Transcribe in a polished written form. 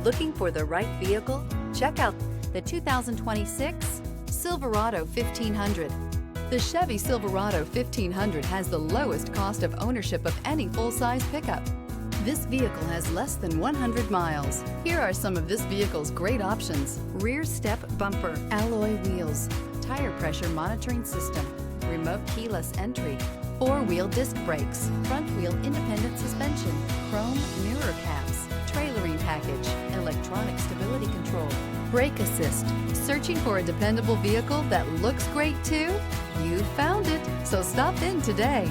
Looking for the right vehicle? Check out the 2026 Silverado 1500. The Chevy Silverado 1500 has the lowest cost of ownership of any full-size pickup. This vehicle has less than 100 miles. Here are some of this vehicle's great options: rear step bumper, alloy wheels, tire pressure monitoring system, remote keyless entry, four-wheel disc brakes, front-wheel independent suspension, chrome mirror caps, trailering package, electronic stability control, brake assist. Searching for a dependable vehicle that looks great too? You found it, so stop in today.